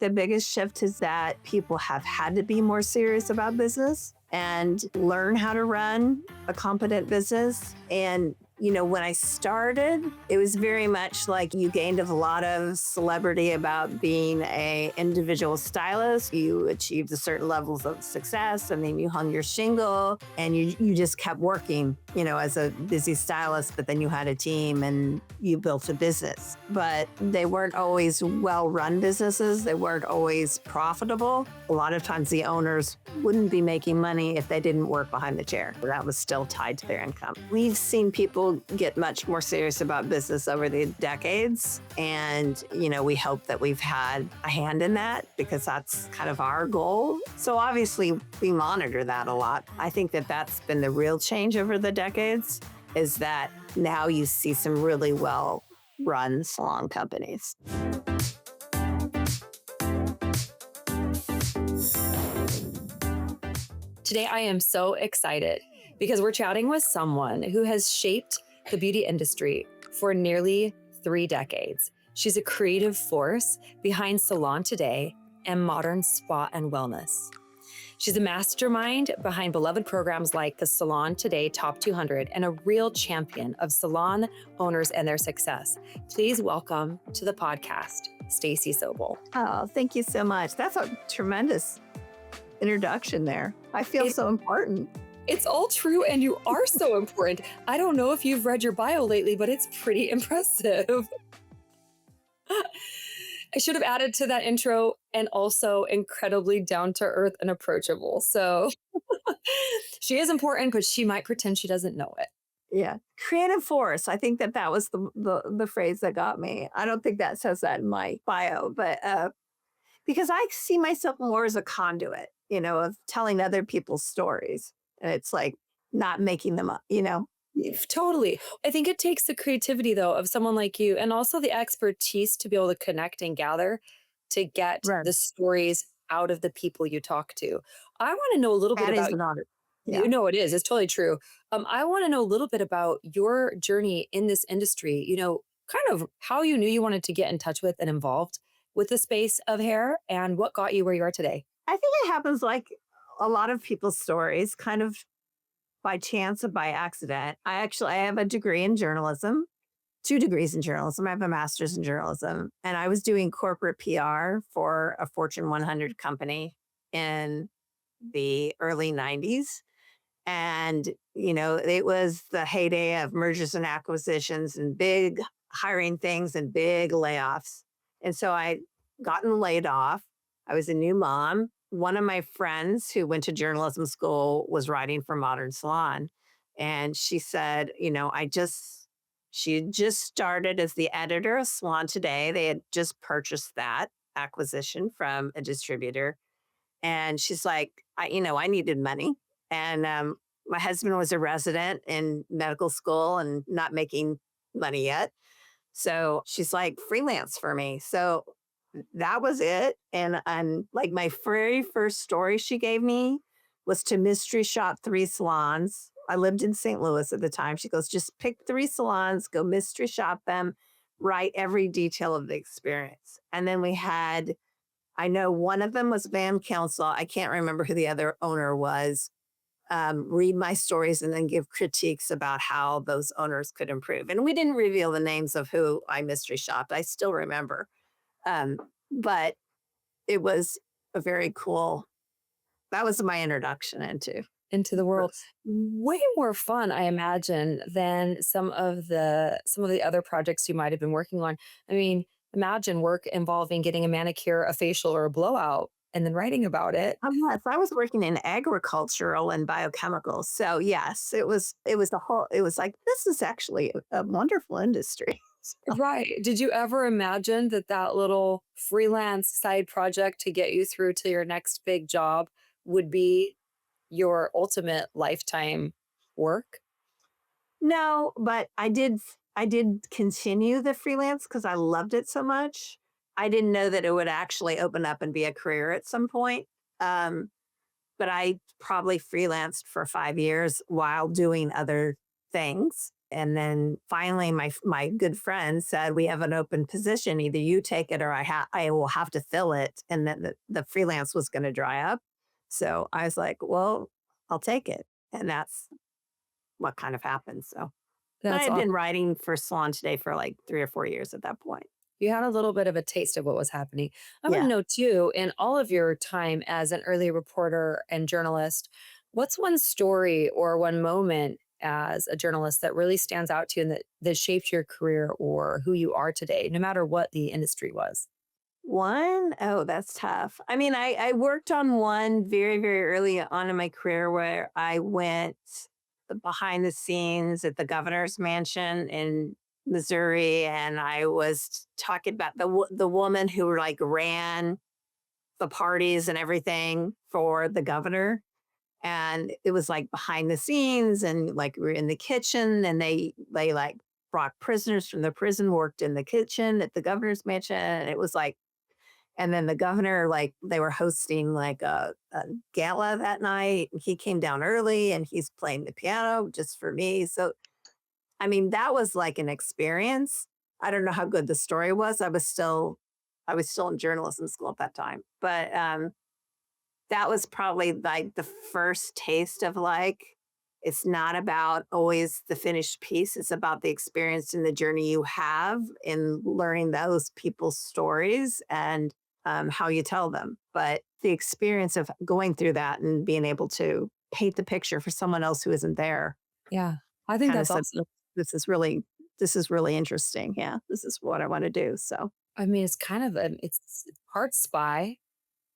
the biggest shift is that people have had to be more serious about business and learn how to run a competent business. And when I started, it was very much like you gained a lot of celebrity about being an individual stylist. You achieved a certain levels of success, and then you hung your shingle, and you just kept working, as a busy stylist. But then you had a team, and you built a business. But they weren't always well-run businesses. They weren't always profitable. A lot of times, the owners wouldn't be making money if they didn't work behind the chair. That was still tied to their income. We've seen people get much more serious about business over the decades. And, we hope that we've had a hand in that, because that's kind of our goal. So obviously we monitor that a lot. I think that that's been the real change over the decades, is that now you see some really well-run salon companies. Today, I am so excited because we're chatting with someone who has shaped the beauty industry for nearly 3 decades. She's a creative force behind Salon Today and Modern Spa and Wellness. She's a mastermind behind beloved programs like the Salon Today Top 200 and a real champion of salon owners and their success. Please welcome to the podcast, Stacey Soble. Oh, thank you so much. That's a tremendous introduction there. I feel so important. It's all true, and you are so important. I don't know if you've read your bio lately, but it's pretty impressive. I should have added to that intro, and also incredibly down to earth and approachable. So she is important, but she might pretend she doesn't know it. Yeah. Creative force. I think that was the phrase that got me. I don't think that says that in my bio, but because I see myself more as a conduit, of telling other people's stories. And it's like not making them up, Totally. I think it takes the creativity, though, of someone like you, and also the expertise to be able to connect and gather to get the stories out of the people you talk to. I want to know a little bit about... Yeah. It is. It's totally true. I want to know a little bit about your journey in this industry, kind of how you knew you wanted to get in touch with and involved with the space of hair, and what got you where you are today. I think it happens like a lot of people's stories, kind of by chance or by accident. I have a degree in journalism, 2 degrees in journalism. I have a master's in journalism, and I was doing corporate PR for a Fortune 100 company in the early 90s. And, it was the heyday of mergers and acquisitions and big hiring things and big layoffs. And so I gotten laid off. I was a new mom. One of my friends who went to journalism school was writing for Modern Salon. And she said, she had just started as the editor of Salon Today. They had just purchased that acquisition from a distributor. And she's like, I needed money. And my husband was a resident in medical school and not making money yet. So she's like, freelance for me. So that was it. And like my very first story she gave me was to mystery shop 3 salons. I lived in St. Louis at the time. She goes, just pick 3 salons, go mystery shop them, write every detail of the experience. And then we had, I know one of them was Van Council. I can't remember who the other owner was. Read my stories and then give critiques about how those owners could improve. And we didn't reveal the names of who I mystery shopped. I still remember. But it was a very cool, that was my introduction into the world. Way more fun, I imagine, than some of the other projects you might have been working on. I mean, imagine work involving getting a manicure, a facial, or a blowout, and then writing about it. Yes, I was working in agricultural and biochemicals. So yes, it was like, this is actually a wonderful industry. Right. Did you ever imagine that little freelance side project to get you through to your next big job would be your ultimate lifetime work? No, but I did continue the freelance because I loved it so much. I didn't know that it would actually open up and be a career at some point. But I probably freelanced for 5 years while doing other things. And then finally, my good friend said, "We have an open position. Either you take it, or I will have to fill it." And then the freelance was going to dry up. So I was like, "Well, I'll take it." And that's what kind of happened. So, but I That's had awesome. been writing for Salon Today for like 3 or 4 years at that point. You had a little bit of a taste of what was happening. I want to Yeah. know too, in all of your time as an early reporter and journalist, what's one story or one moment as a journalist that really stands out to you and that shaped your career or who you are today, no matter what the industry was? One, oh, that's tough. I mean, I worked on one very, very early on in my career where I went behind the scenes at the governor's mansion in Missouri, and I was talking about the woman who like ran the parties and everything for the governor. And it was like behind the scenes, and like we were in the kitchen, and they like brought prisoners from the prison, worked in the kitchen at the governor's mansion. And it was like, and then the governor, like, they were hosting like a gala that night. And he came down early and he's playing the piano just for me. So, I mean, that was like an experience. I don't know how good the story was. I was still in journalism school at that time. But that was probably like the first taste of like, it's not about always the finished piece. It's about the experience and the journey you have in learning those people's stories and how you tell them. But the experience of going through that and being able to paint the picture for someone else who isn't there Yeah, I think kind of that's said, awesome. this is really interesting. Yeah, this is what I want to do. So I mean, it's kind of it's part spy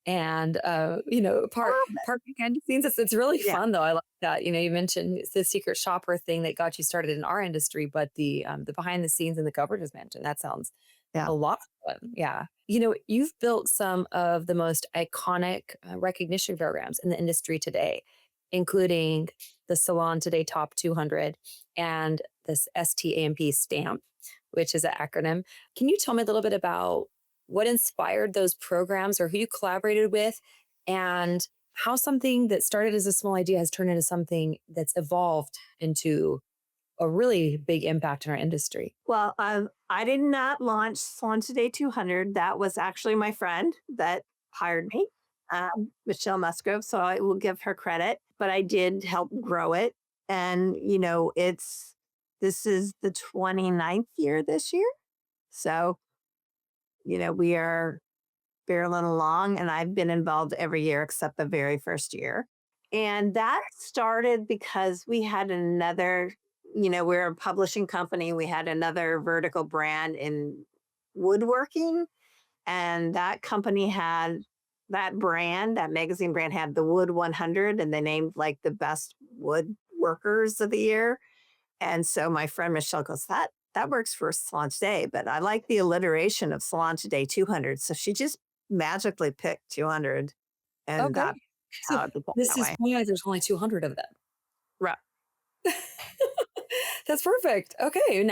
and part behind the scenes. It's really yeah, fun though. I like that. You mentioned it's the secret shopper thing that got you started in our industry, but the behind the scenes and the coverages mentioned that sounds yeah. a lot of fun. Yeah. You've built some of the most iconic recognition programs in the industry today, including the Salon Today Top 200 and this STAMP stamp, which is an acronym. Can you tell me a little bit about what inspired those programs or who you collaborated with and how something that started as a small idea has turned into something that's evolved into a really big impact in our industry? Well, I did not launch Salon Today 200. That was actually my friend that hired me, Michelle Musgrove. So I will give her credit, but I did help grow it. And, this is the 29th year this year. So, we are barreling along, and I've been involved every year except the very first year. And that started because we had another, we're a publishing company. We had another vertical brand in woodworking, and that company had that magazine brand had the Wood 100, and they named like the best woodworkers of the year. And so my friend Michelle goes, that works for Salon Today, but I like the alliteration of Salon Today 200. So she just magically picked 200, and Okay. that's So how it became this that is way. why there's only 200 of them. Right. That's perfect. Okay.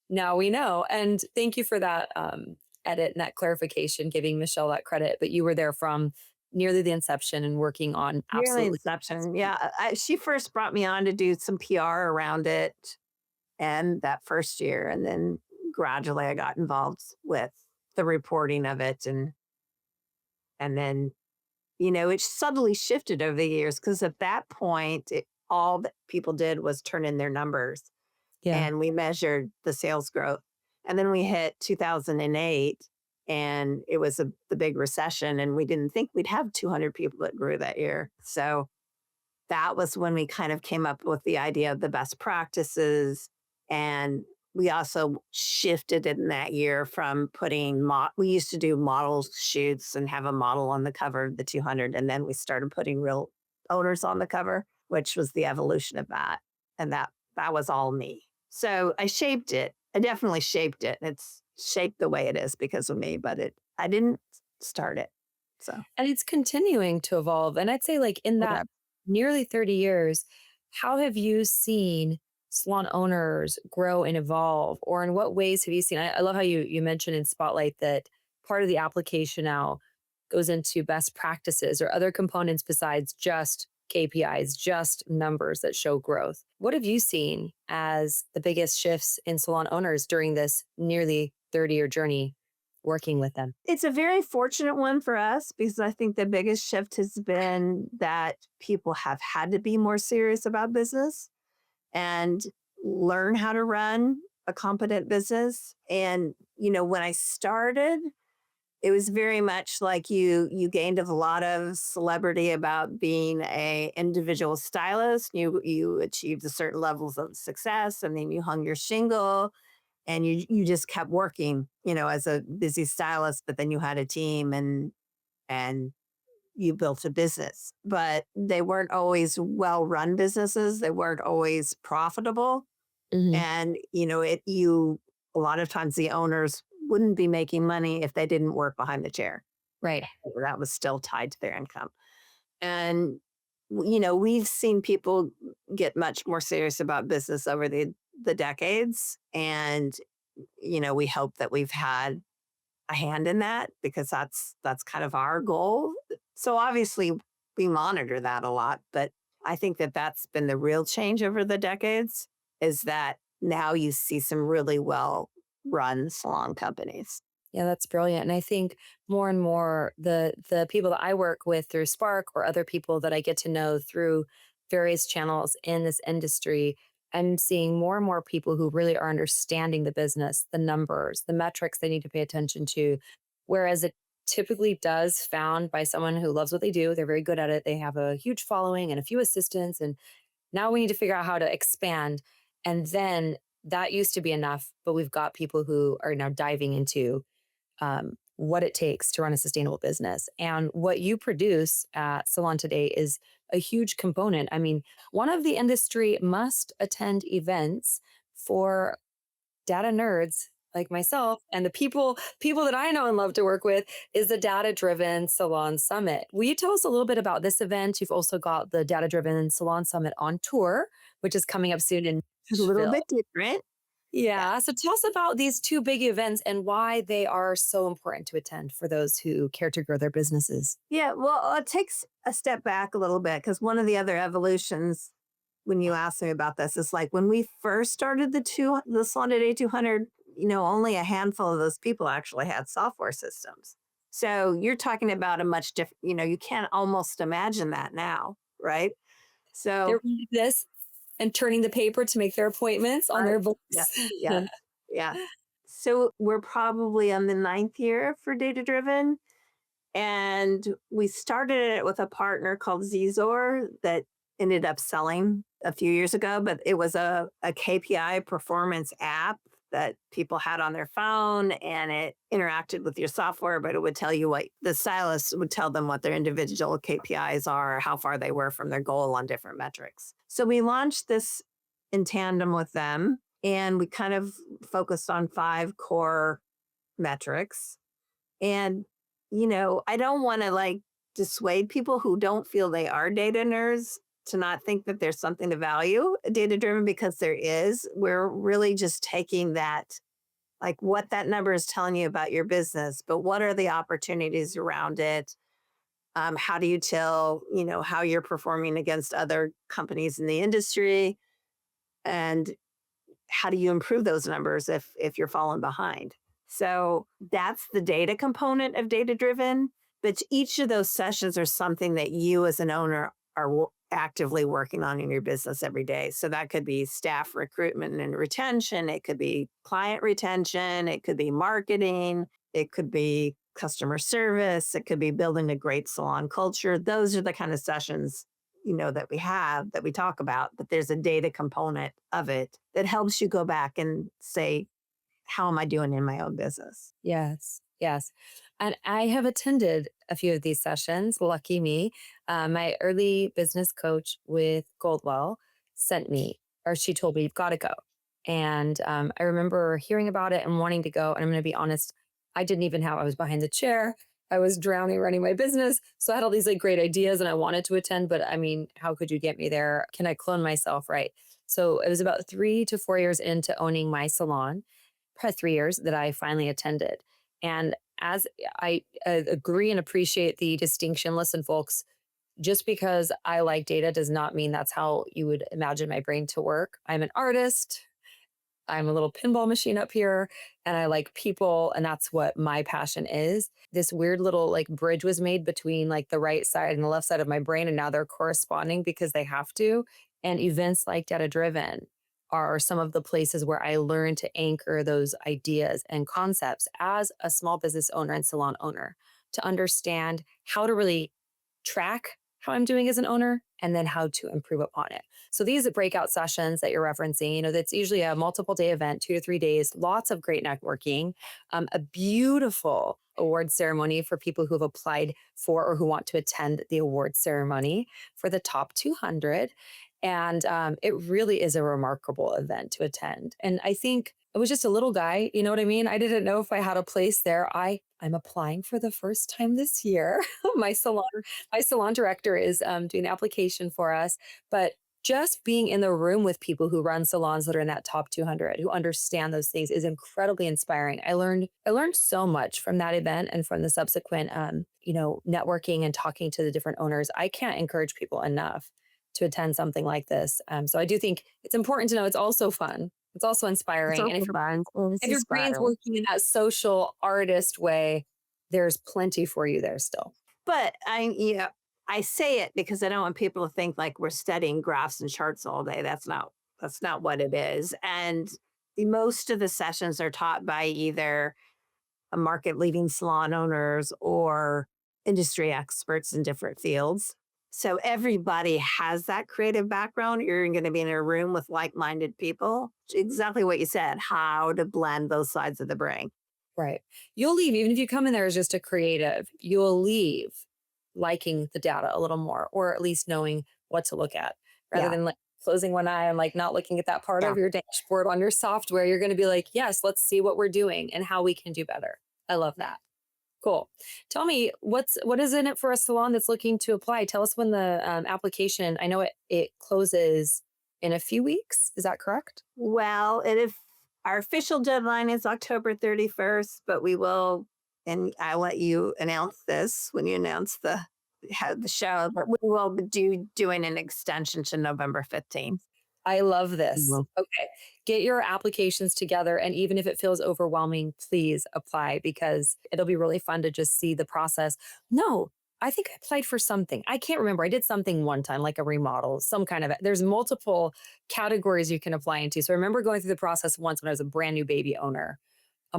Now we know. And thank you for that edit and that clarification, giving Michelle that credit. But you were there from nearly the inception and working on Nearly absolutely. inception. Yeah. She first brought me on to do some PR around it and that first year. And then gradually I got involved with the reporting of it. And then, it subtly shifted over the years because at that point, all that people did was turn in their numbers, Yeah. and we measured the sales growth. And then we hit 2008, and it was the big recession, and we didn't think we'd have 200 people that grew that year. So that was when we kind of came up with the idea of the best practices. And we also shifted in that year from we used to do model shoots and have a model on the cover of the 200. And then we started putting real owners on the cover, which was the evolution of that. And that was all me. So I shaped it. I definitely shaped it. It's shaped the way it is because of me, but I didn't start it. So And it's continuing to evolve. And I'd say, like, in that okay. nearly 30 years, how have you seen salon owners grow and evolve? Or in what ways have you seen? I love how you mentioned in Spotlight that part of the application now goes into best practices or other components besides just KPIs, just numbers that show growth. What have you seen as the biggest shifts in salon owners during this nearly 30-year journey working with them? It's a very fortunate one for us because I think the biggest shift has been that people have had to be more serious about business and learn how to run a competent business. And, when I started, it was very much like you gained a lot of celebrity about being a individual stylist. You achieved a certain levels of success, and then you hung your shingle, and you just kept working, as a busy stylist. But then you had a team, and you built a business. But they weren't always well run businesses. They weren't always profitable, Hmm. and a lot of times the owners wouldn't be making money if they didn't work behind the chair. Right. That was still tied to their income. And we've seen people get much more serious about business over the decades. And we hope that we've had a hand in that because that's kind of our goal. So obviously we monitor that a lot, but I think that that's been the real change over the decades, is that now you see some really well run salon companies. Yeah, that's brilliant. And I think more and more the people that I work with through Spark or other people that I get to know through various channels in this industry, I'm seeing more and more people who really are understanding the business, the numbers, the metrics they need to pay attention to. Whereas it typically does found by someone who loves what they do. They're very good at it. They have a huge following and a few assistants. And now we need to figure out how to expand. And then that used to be enough, but we've got people who are now diving into what it takes to run a sustainable business. And what you produce at Salon Today is a huge component. I mean, one of the industry must attend events for data nerds like myself and the people that I know and love to work with is the Data Driven Salon Summit. Will you tell us a little bit about this event? You've also got the Data Driven Salon Summit on tour, which is coming up soon in It's a little Nashville. bit different. Yeah. Yeah. So tell us about these two big events and why they are so important to attend for those who care to grow their businesses. Yeah. Well, it takes a step back a little bit because one of the other evolutions when you asked me about this is like when we first started the Salon Today 200, only a handful of those people actually had software systems. So you're talking about a much different, you can't almost imagine that now, right? They're So, reading this and turning the paper to make their appointments on right. their Yeah. books. Yeah. Yeah. So we're probably on the ninth year for Data Driven. And we started it with a partner called Zzor that ended up selling a few years ago, but it was a KPI performance app that people had on their phone, and it interacted with your software, but it would tell you what the stylist would tell them what their individual KPIs are, how far they were from their goal on different metrics. So we launched this in tandem with them, and we kind of focused on 5 core metrics. And, I don't want to like dissuade people who don't feel they are data nerds to not think that there's something to value data driven, because there is. We're really just taking that, like what that number is telling you about your business, but what are the opportunities around it? How do you tell, how you're performing against other companies in the industry? And how do you improve those numbers if you're falling behind? So that's the data component of data driven. But each of those sessions are something that you as an owner are actively working on in your business every day. So that could be staff recruitment and retention. It could be client retention. It could be marketing. It could be customer service. It could be building a great salon culture. Those are the kind of sessions that we talk about, but there's a data component of it that helps you go back and say, how am I doing in my own business? Yes, yes. And I have attended a few of these sessions. Lucky me. My early business coach with Goldwell sent me, or she told me, you've got to go. And I remember hearing about it and wanting to go. And I'm going to be honest, I was behind the chair. I was drowning running my business. So I had all these like great ideas and I wanted to attend, but I mean, how could you get me there? Can I clone myself? Right. So it was about 3 to 4 years into owning my salon, probably 3 years, that I finally attended. And as I agree and appreciate the distinction, listen, folks, just because I like data does not mean that's how you would imagine my brain to work. I'm an artist. I'm a little pinball machine up here and I like people. And that's what my passion is. This weird little like bridge was made between like the right side and the left side of my brain. And now they're corresponding because they have to. And events like Data Driven are some of the places where I learn to anchor those ideas and concepts as a small business owner and salon owner to understand how to really track how I'm doing as an owner and then how to improve upon it. So these breakout sessions that you're referencing, that's usually a multiple day event, 2 to 3 days, lots of great networking, a beautiful award ceremony for people who have applied for or who want to attend the award ceremony for the top 200. And it really is a remarkable event to attend. And I think it was just a little guy, you know what I mean? I didn't know if I had a place there. I'm applying for the first time this year. My salon director is doing the application for us, but just being in the room with people who run salons that are in that top 200 who understand those things is incredibly inspiring. I learned so much from that event and from the subsequent networking and talking to the different owners. I can't encourage people enough to attend something like this. So I do think it's important to know it's also fun. It's also It's inspiring. And also fun. It's if your brain's inspiring. working in that social artist way, there's plenty for you there still. But I say it because I don't want people to think like we're studying graphs and charts all day. That's not what it is. And most of the sessions are taught by either a market leading salon owners or industry experts in different fields. So everybody has that creative background. You're going to be in a room with like-minded people. Exactly what you said, how to blend both sides of the brain. Right. You'll leave, even if you come in there as just a creative, you'll leave liking the data a little more, or at least knowing what to look at rather Yeah. than like closing one eye and like not looking at that part Yeah. of your dashboard on your software. You're going to be like, yes, let's see what we're doing and how we can do better. I love that. Cool. Tell me what is in it for a salon that's looking to apply? Tell us when the application. I know it closes in a few weeks. Is that correct? Well, if our official deadline is October 31st, but we will, and I'll let you announce this when you announce the show, but we will be doing an extension to November 15th. I love this. Well, Okay. Get your applications together. And even if it feels overwhelming, please apply because it'll be really fun to just see the process. No, I think I applied for something. I can't remember. I did something one time, like a remodel, some kind of, there's multiple categories you can apply into. So I remember going through the process once when I was a brand new baby owner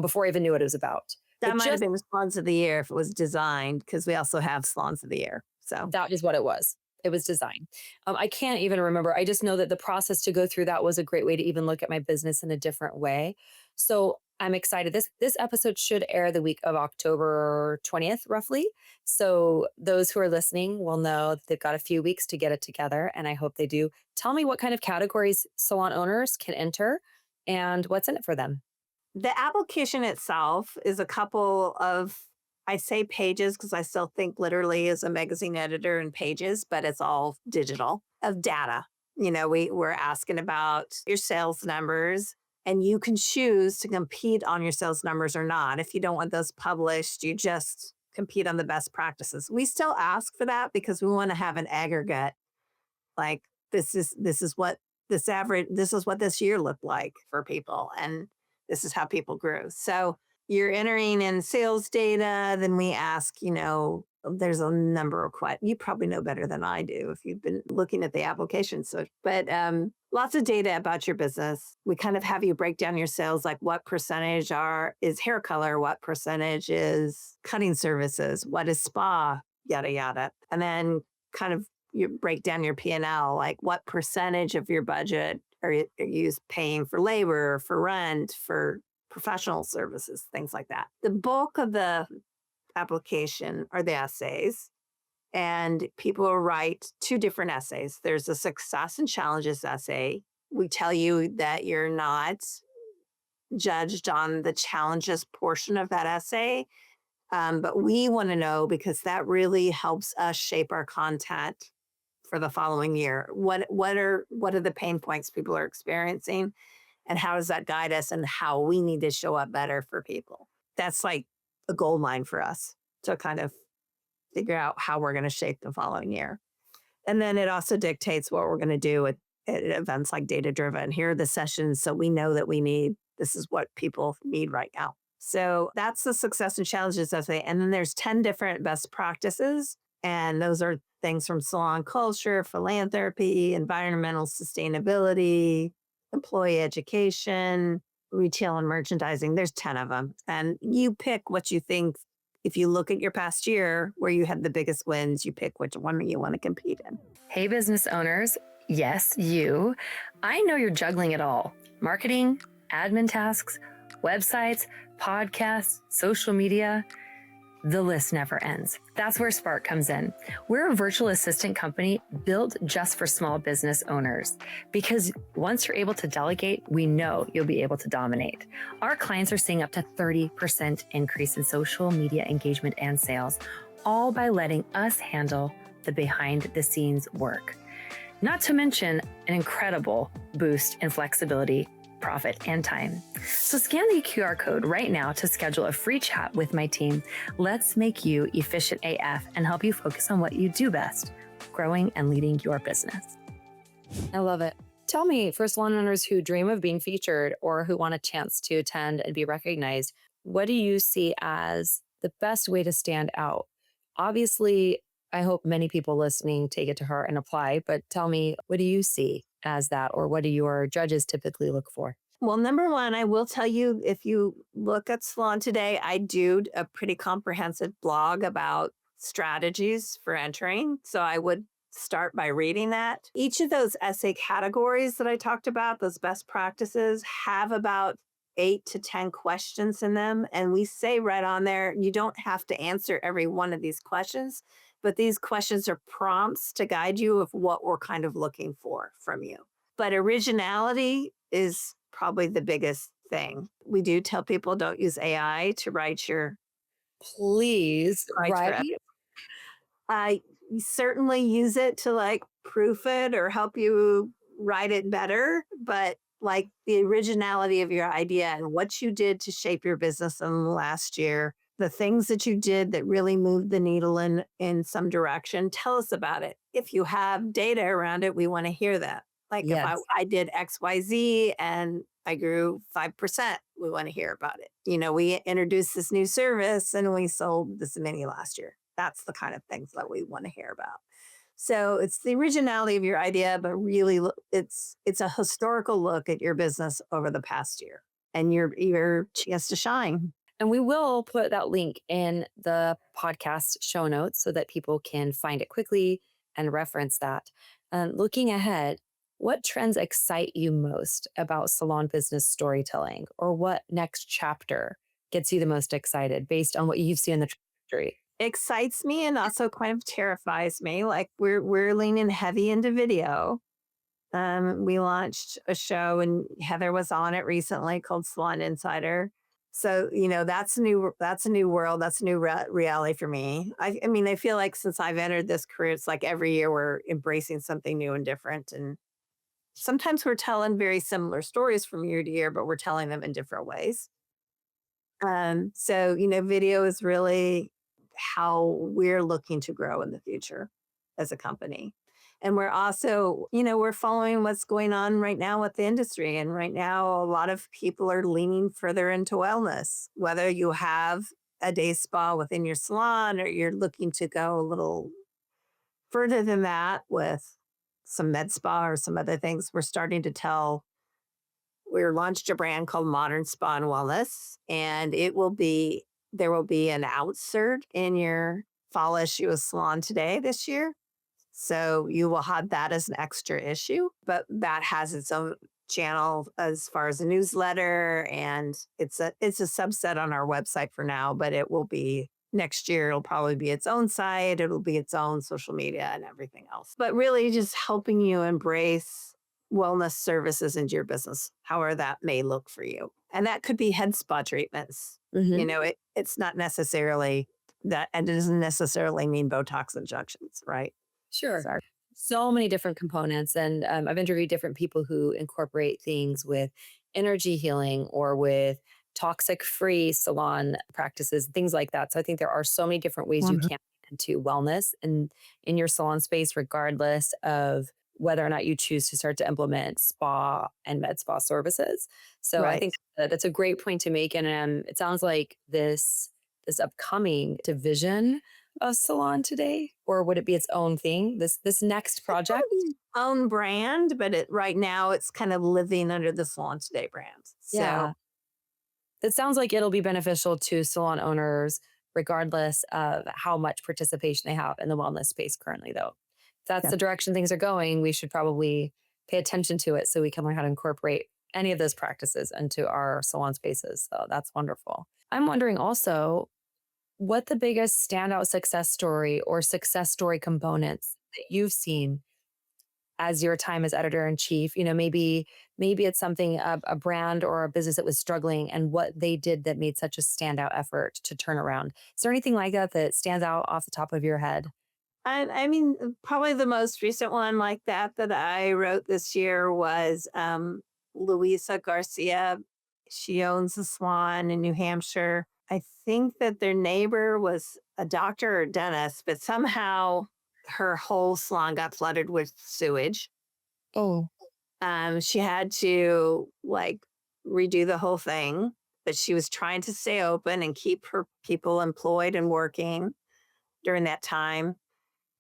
before I even knew what it was about. that But might have just been Salons of the Year if it was designed, because we also have Salons of the Year. So that is what it was. It was design. I can't even remember. I just know that the process to go through that was a great way to even look at my business in a different way. So I'm excited. This episode should air the week of October 20th, roughly. So those who are listening will know that they've got a few weeks to get it together, and I hope they do. Tell me what kind of categories salon owners can enter and what's in it for them. the application itself is a couple of, I say pages because I still think literally as a magazine editor and pages, but it's all digital of data. We're asking about your sales numbers, and you can choose to compete on your sales numbers or not. If you don't want those published, you just compete on the best practices. We still ask for that because we want to have an aggregate. Like this is what this is what this year looked like for people, and this is how people grew. So you're entering in sales data. Then we ask, there's a number of you probably know better than I do if you've been looking at the application. So, but lots of data about your business. We kind of have you break down your sales, like what percentage is hair color, what percentage is cutting services, what is spa, yada yada, and then kind of you break down your P&L, like what percentage of your budget are you paying for labor, for rent, for professional services, things like that. The bulk of the application are the essays, and people will write 2 different essays. There's a success and challenges essay. We tell you that you're not judged on the challenges portion of that essay, but we want to know because that really helps us shape our content for the following year. What are the pain points people are experiencing, and how does that guide us and how we need to show up better for people? That's like a gold mine for us to kind of figure out how we're going to shape the following year. And then it also dictates what we're going to do at events like Data Driven. Here are the sessions. So we know that this is what people need right now. So that's the success and challenges essay. And then there's 10 different best practices. And those are things from salon culture, philanthropy, environmental sustainability, employee education, retail and merchandising. There's 10 of them. And you pick what you think. If you look at your past year where you had the biggest wins, you pick which one you want to compete in. Hey, business owners. Yes, you. I know you're juggling it all. Marketing, admin tasks, websites, podcasts, social media. The list never ends. That's where Spark comes in. We're a virtual assistant company built just for small business owners, because once you're able to delegate, we know you'll be able to dominate. Our clients are seeing up to 30% increase in social media engagement and sales, all by letting us handle the behind the scenes work. Not to mention an incredible boost in flexibility, profit, and time. So scan the QR code right now to schedule a free chat with my team. Let's make you efficient AF and help you focus on what you do best, growing and leading your business. I love it. Tell me, for salon owners who dream of being featured or who want a chance to attend and be recognized, what do you see as the best way to stand out? Obviously, I hope many people listening take it to heart and apply, but tell me, what do you see as that, or what do your judges typically look for? Well, number one, I will tell you, if you look at Salon Today, I do a pretty comprehensive blog about strategies for entering. So I would start by reading that. Each of those essay categories that I talked about, those best practices, have about 8 to 10 questions in them. And we say right on there, you don't have to answer every one of these questions, but these questions are prompts to guide you of what we're kind of looking for from you. But originality is probably the biggest thing. We do tell people don't use AI to write your Please, right? I certainly use it to like proof it or help you write it better, but like the originality of your idea and what you did to shape your business in the last year, the things that you did that really moved the needle in some direction, tell us about it. If you have data around it, we want to hear that. Like if Yes. I did XYZ and I grew 5%, we want to hear about it. You know, we introduced this new service and we sold this many last year. That's the kind of things that we want to hear about. So it's the originality of your idea, but really it's a historical look at your business over the past year and your chance to shine. And we will put that link in the podcast show notes so that people can find it quickly and reference that. Looking ahead, what trends excite you most about salon business storytelling, or what next chapter gets you the most excited based on what you've seen in the trajectory? Excites me and also kind of terrifies me. Like we're leaning heavy into video. We launched a show and Heather was on it recently called Salon Insider. So, you know, that's a new world. That's a new reality for me. I mean, I feel like since I've entered this career, it's like every year we're embracing something new and different. And sometimes we're telling very similar stories from year to year, but we're telling them in different ways. So, you know, video is really how we're looking to grow in the future as a company. And we're also, you know, we're following what's going on right now with the industry. And right now, a lot of people are leaning further into wellness, whether you have a day spa within your salon or you're looking to go a little further than that with some med spa or some other things. We're launched a brand called Modern Spa and Wellness, and there will be an outsert in your fall issue of Salon Today this year. So you will have that as an extra issue, but that has its own channel as far as a newsletter, and it's a subset on our website for now, but it will be next year. It'll probably be its own site. It'll be its own social media and everything else. But really just helping you embrace wellness services into your business, however that may look for you. And that could be head spa treatments. You know, it's not necessarily that, and it doesn't necessarily mean Botox injections, right? Sure. Sorry. So many different components. And I've interviewed different people who incorporate things with energy healing or with toxic free salon practices, things like that. So I think there are so many different ways you can into wellness and in your salon space, regardless of whether or not you choose to start to implement spa and med spa services. So I Right. think that that's a great point to make. And it sounds like this upcoming division of Salon Today, or would it be its own thing? This next project? Own brand, but right now it's kind of living under the Salon Today brand. Yeah. So It sounds like it'll be beneficial to salon owners, regardless of how much participation they have in the wellness space currently, though. If that's yeah. the direction things are going, we should probably pay attention to it so we can learn how to incorporate any of those practices into our salon spaces. So that's wonderful. I'm wondering also what the biggest standout success story or success story components that you've seen as your time as editor in chief. Maybe it's something, a brand or a business that was struggling, and what they did that made such a standout effort to turn around. Is there anything like that that stands out off the top of your head? I mean, probably the most recent one like that that I wrote this year was Luisa Garcia. She owns a salon in New Hampshire. I think that their neighbor was a doctor or dentist, but somehow her whole salon got flooded with sewage. Oh, She had to like redo the whole thing, but she was trying to stay open and keep her people employed and working during that time.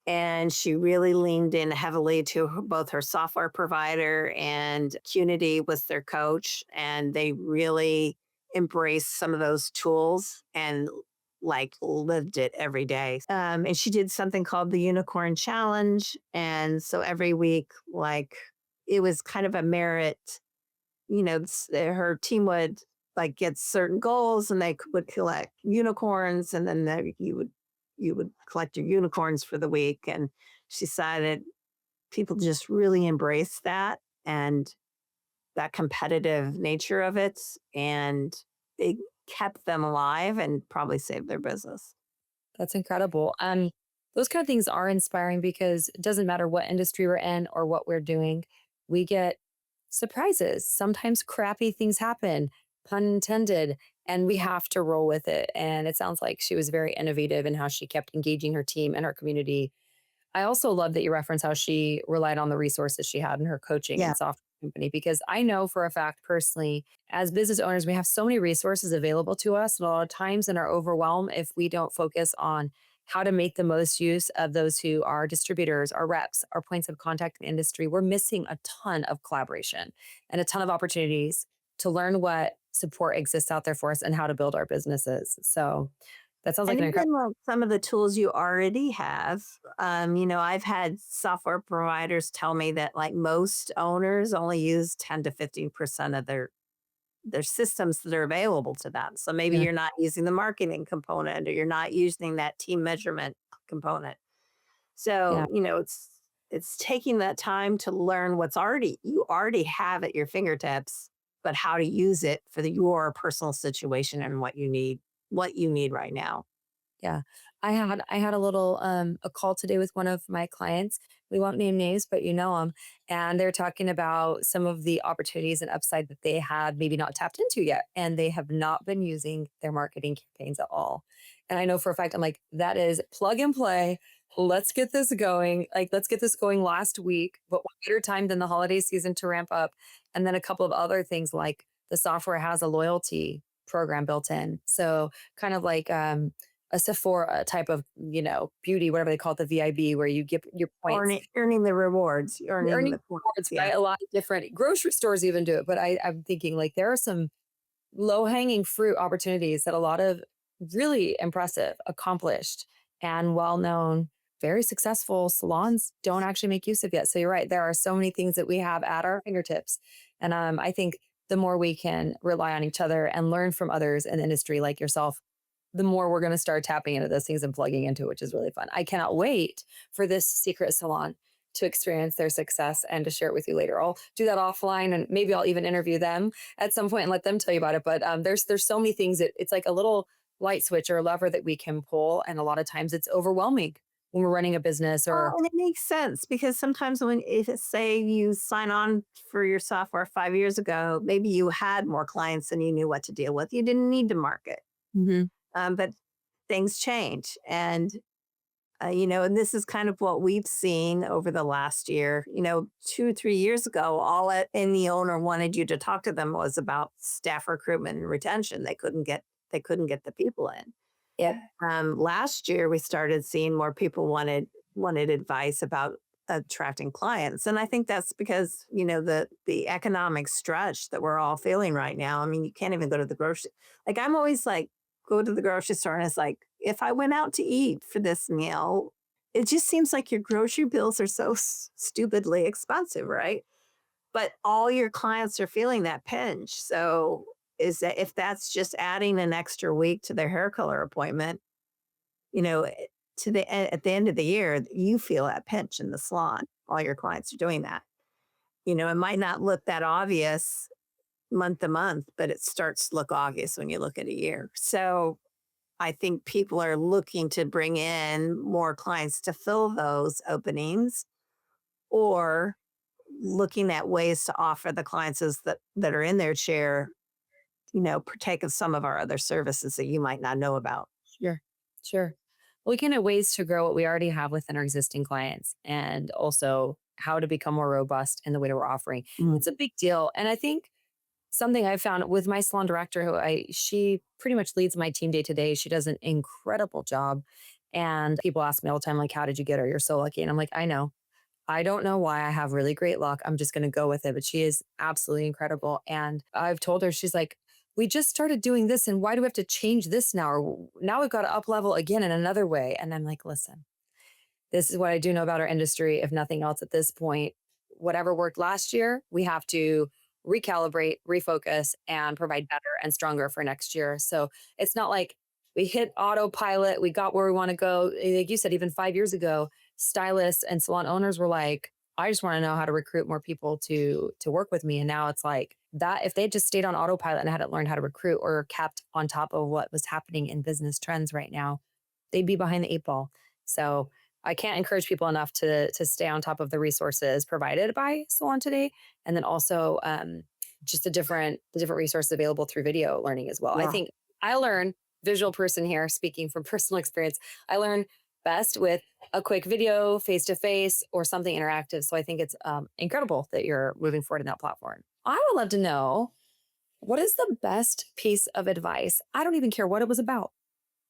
And she really leaned in heavily to both her software provider and Qnity was their coach. And they really embraced some of those tools and like lived it every day. And she did something called the Unicorn Challenge. And so every week, like it was kind of a merit, her team would like get certain goals and would collect unicorns and then you would collect your unicorns for the week. And she decided people just really embrace that and that competitive nature of it. And it kept them alive and probably saved their business. that's incredible. Those kind of things are inspiring because it doesn't matter what industry we're in or what we're doing, we get surprises. Sometimes crappy things happen, pun intended, and we have to roll with it. And it sounds like she was very innovative in how she kept engaging her team and her community. I also love that you reference how she relied on the resources she had in her coaching Yeah. and software company, because I know for a fact personally, as business owners, we have so many resources available to us. And a lot of times in our overwhelm, if we don't focus on how to make the most use of those who are distributors, our reps, our points of contact in the industry, we're missing a ton of collaboration and a ton of opportunities to learn what support exists out there for us and how to build our businesses. So that sounds like And an incredible. even like some of the tools you already have, I've had software providers tell me that like most owners only use 10 to 15% of their systems that are available to them. So maybe Yeah. you're not using the marketing component or you're not using that team measurement component. So, Yeah. it's taking that time to learn you already have at your fingertips, but how to use it for your personal situation and what you need right now. Yeah. I had a little a call today with one of my clients. We won't name names, but you know them. And they're talking about some of the opportunities and upside that they had maybe not tapped into yet. And they have not been using their marketing campaigns at all. And I know for a fact, I'm like, that is plug and play. Let's get this going. Like, let's get this going last week. But what better time than the holiday season to ramp up? And then a couple of other things like the software has a loyalty program built in. So kind of like a Sephora type of, beauty, whatever they call it, the VIB, where you get your points. Earning the rewards, You're earning earning the points. rewards, Yeah. right? A lot of different grocery stores even do it. But I'm thinking like there are some low hanging fruit opportunities that a lot of really impressive, accomplished, and well known, very successful salons don't actually make use of yet. So you're right. There are so many things that we have at our fingertips. And I think the more we can rely on each other and learn from others in the industry like yourself, the more we're going to start tapping into those things and plugging into it, which is really fun. I cannot wait for this secret salon to experience their success and to share it with you later. I'll do that offline and maybe I'll even interview them at some point and let them tell you about it. But there's so many things that it's like a little light switch or a lever that we can pull. And a lot of times it's overwhelming when we're running a business Well, or and it makes sense because sometimes if say you sign on for your software 5 years ago, maybe you had more clients than you knew what to deal with. You didn't need to market, Mhm. but things change, and And this is kind of what we've seen over the last year. 2 or 3 years ago, any owner wanted you to talk to them was about staff recruitment and retention. They couldn't get the people in. Yep. Last year, we started seeing more people wanted advice about attracting clients, and I think that's because the economic stretch that we're all feeling right now. I mean, you can't even go to the grocery. Like I'm always like, go to the grocery store, and it's like if I went out to eat for this meal, it just seems like your grocery bills are so stupidly expensive, right? But all your clients are feeling that pinch. So is that if that's just adding an extra week to their hair color appointment, you know, eh, at the end of the year, you feel that pinch in the salon. All your clients are doing that. It might not look that obvious month to month, but it starts to look obvious when you look at a year. So I think people are looking to bring in more clients to fill those openings, or looking at ways to offer the clients that are in their chair, partake of some of our other services that you might not know about. Sure. Sure. Looking at ways to grow what we already have within our existing clients and also how to become more robust in the way that we're offering. Mm. It's a big deal. And I think something I found with my salon director, she pretty much leads my team day to day. She does an incredible job. And people ask me all the time, like, how did you get her? You're so lucky. And I'm like, I know. I don't know why I have really great luck. I'm just going to go with it. But she is absolutely incredible. And I've told her, she's like, we just started doing this. And why do we have to change this now? Or now we've got to up level again in another way. And I'm like, listen, this is what I do know about our industry. If nothing else at this point, whatever worked last year, we have to recalibrate, refocus, and provide better and stronger for next year. So it's not like we hit autopilot, we got where we want to go. Like you said, even 5 years ago, stylists and salon owners were like, I just want to know how to recruit more people to work with me. And now it's like that if they just stayed on autopilot and hadn't learned how to recruit or kept on top of what was happening in business trends right now, they'd be behind the eight ball. So I can't encourage people enough to stay on top of the resources provided by Salon Today, and then also just the different resources available through video learning as well. I Yeah. think I learn visual person here, speaking from personal experience. I learn best with a quick video, face to face, or something interactive. So I think it's incredible that you're moving forward in that platform. I would love to know, what is the best piece of advice? I don't even care what it was about,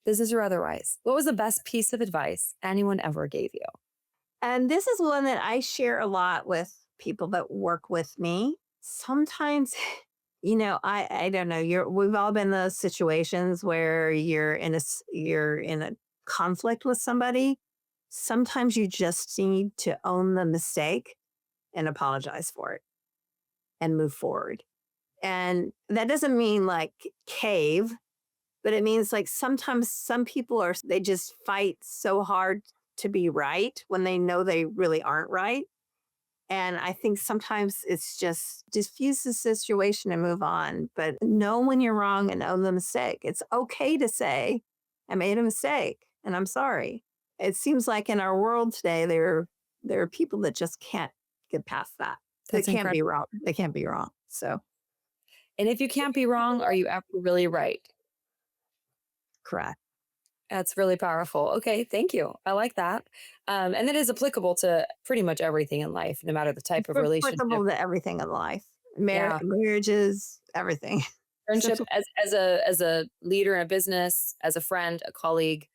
business or otherwise. What was the best piece of advice anyone ever gave you? And this is one that I share a lot with people that work with me. Sometimes, I don't know. We've all been in those situations where you're in a conflict with somebody. Sometimes you just need to own the mistake and apologize for it and move forward. And that doesn't mean like cave, but it means like sometimes some people they just fight so hard to be right when they know they really aren't right. And I think sometimes it's just diffuse the situation and move on, but know when you're wrong and own the mistake. It's okay to say, I made a mistake and I'm sorry. It seems like in our world today, there are people that just can't get past that. They That's can't be incredible. wrong. They can't be wrong. So, And if you can't be wrong, are you ever really right? correct. That's really powerful. Okay, thank you. I like that. And it is applicable to pretty much everything in life, no matter the type of relationship. Applicable to everything in life, Yeah, marriages, everything. friendship Simple. as a leader in a business, as a friend, a colleague,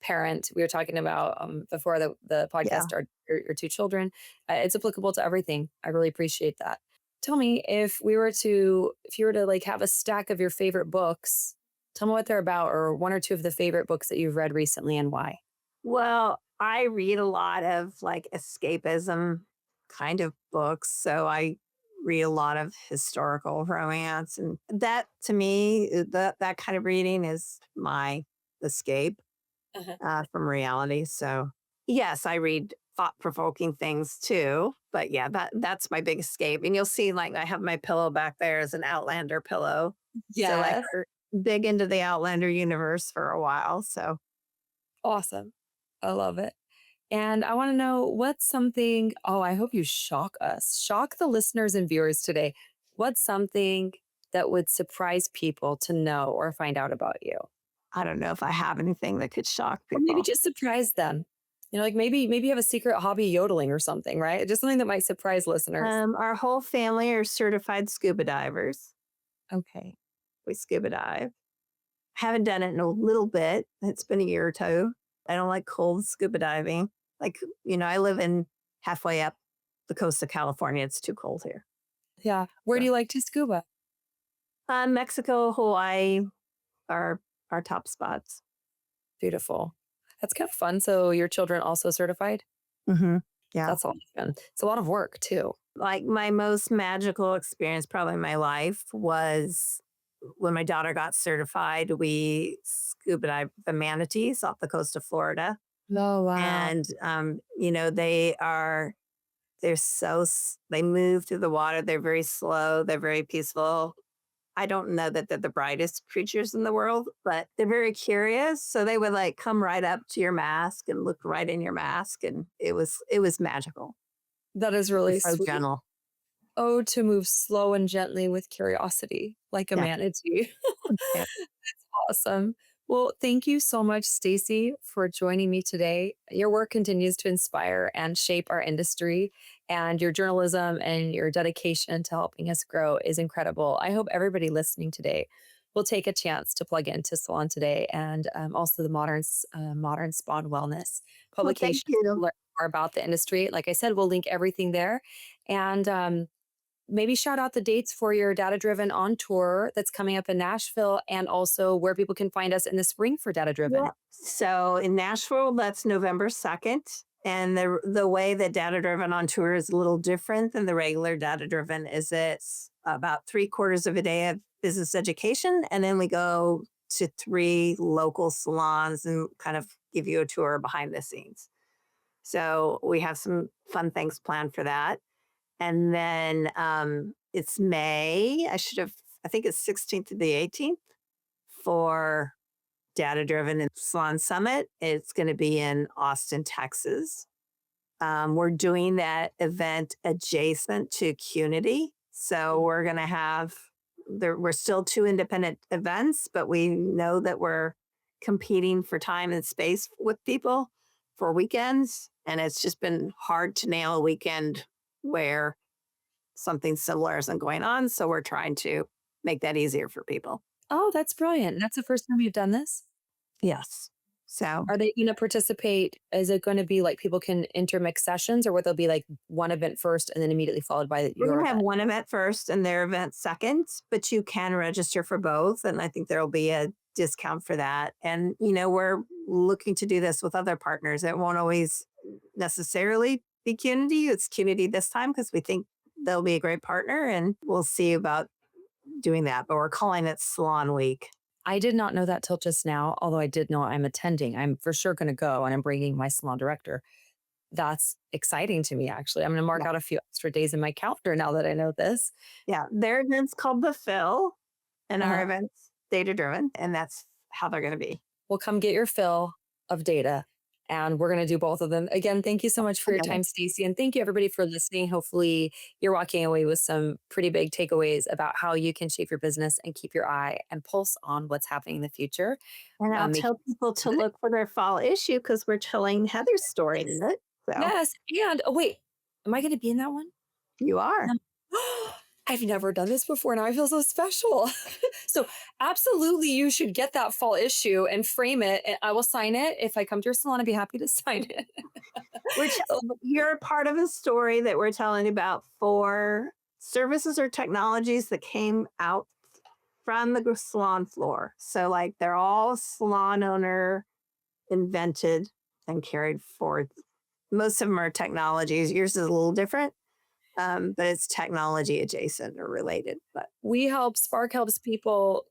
parent. We were talking about before the podcast Yeah. started. Your two children. It's applicable to everything. I really appreciate that. Tell me, if you were to like have a stack of your favorite books, tell me what they're about, or one or two of the favorite books that you've read recently and why. Well, I read a lot of like escapism kind of books. So I read a lot of historical romance. And that to me, that kind of reading is my escape Uh-huh. from reality. So yes, I read thought provoking things too. But yeah, that's my big escape. And you'll see like I have my pillow back there as an Outlander pillow. So like Yes. we're big into the Outlander universe for a while. So Awesome. I love it. And I want to know, what's something, oh, I hope you shock us, shock the listeners and viewers today. What's something that would surprise people to know or find out about you? I don't know if I have anything that could shock Or maybe people. just surprise them. Like maybe you have a secret hobby yodeling or something, right? Just something that might surprise listeners. Our whole family are certified scuba divers. Okay. We scuba dive. Haven't done it in a little bit. It's been a year or two. I don't like cold scuba diving. Like, I live in halfway up the coast of California. It's too cold here. Yeah. Where do So, you like to scuba? Mexico, Hawaii are our top spots. Beautiful. That's kind of fun. So your children also certified? Hmm. Yeah. That's a lot of fun. It's a lot of work too. Like my most magical experience probably in my life was when my daughter got certified. We scuba dived the manatees off the coast of Florida. Oh, wow. And, they move through the water. They're very slow. They're very peaceful. I don't know that they're the brightest creatures in the world, but they're very curious. So they would like come right up to your mask and look right in your mask. And it was magical. That is They're really so sweet. gentle. Oh, to move slow and gently with curiosity, like a Yeah. manatee. Yeah. That's awesome. Well, thank you so much, Stacey, for joining me today. Your work continues to inspire and shape our industry, and your journalism and your dedication to helping us grow is incredible. I hope everybody listening today will take a chance to plug into Salon Today and also the Modern Spawn Wellness Well, thank publication to you. learn more about the industry. Like I said, we'll link everything there. And maybe shout out the dates for your Data Driven on tour that's coming up in Nashville, and also where people can find us in the spring for Data Driven. Yeah. So in Nashville, that's November 2nd. And the way that Data Driven on tour is a little different than the regular Data Driven is it's about 3/4 of a day of business education. And then we go to 3 local salons and kind of give you a tour behind the scenes. So we have some fun things planned for that. And then it's May. I think it's 16th to the 18th for Data Driven and Salon Summit. It's going to be in Austin, Texas. We're doing that event adjacent to Cunity. So we're going to we're still 2 independent events, but we know that we're competing for time and space with people for weekends. And it's just been hard to nail a weekend where something similar isn't going on. So we're trying to make that easier for people. Oh, that's brilliant. That's the first time you've done this? Yes. So Are they going to participate? Is it going to be like people can intermix sessions, or will there be like one event first and then immediately followed by we're your going to have event? one event first and their event second, but you can register for both. And I think there'll be a discount for that. And, we're looking to do this with other partners. It won't always necessarily be Cunity. It's Cunity this time because we think they'll be a great partner, and we'll see about doing that. But we're calling it Salon Week. I did not know that till just now, although I did know I'm attending. I'm for sure going to go, and I'm bringing my salon director. That's exciting to me, actually. I'm going to mark Yeah. out a few extra days in my calendar now that I know this. Yeah. Their event's called The Fill, and our Uh, event's Data Driven. And that's how they're going to be. Well, come get your fill of data, and we're going to do both of them. Again, thank you so much for your Okay. time, Stacey, and thank you everybody for listening. Hopefully, you're walking away with some pretty big takeaways about how you can shape your business and keep your eye and pulse on what's happening in the future. And I'll Make tell people to look for their fall issue because we're telling Heather's story in it. So Yes, and oh wait, am I going to be in that one? you are. Um, I've never done this before. Now I feel so special. So absolutely, you should get that fall issue and frame it. And I will sign it. If I come to your salon, I'd be happy to sign it. You're part of a story that we're telling about 4 services or technologies that came out from the salon floor. So like they're all salon owner invented and carried forth. Most of them are technologies. Yours is a little different, but it's technology adjacent or related. But Spark helps people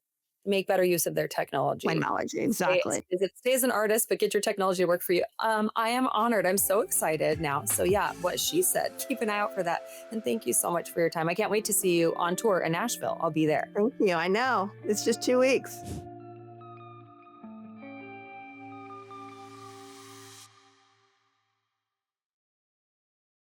make better use of their technology. technology, exactly. Stay as an artist, but get your technology to work for you. I am honored. I'm so excited now. So yeah, what she said, keep an eye out for that. And thank you so much for your time. I can't wait to see you on tour in Nashville. I'll be there. Thank you. I know. It's just 2 weeks.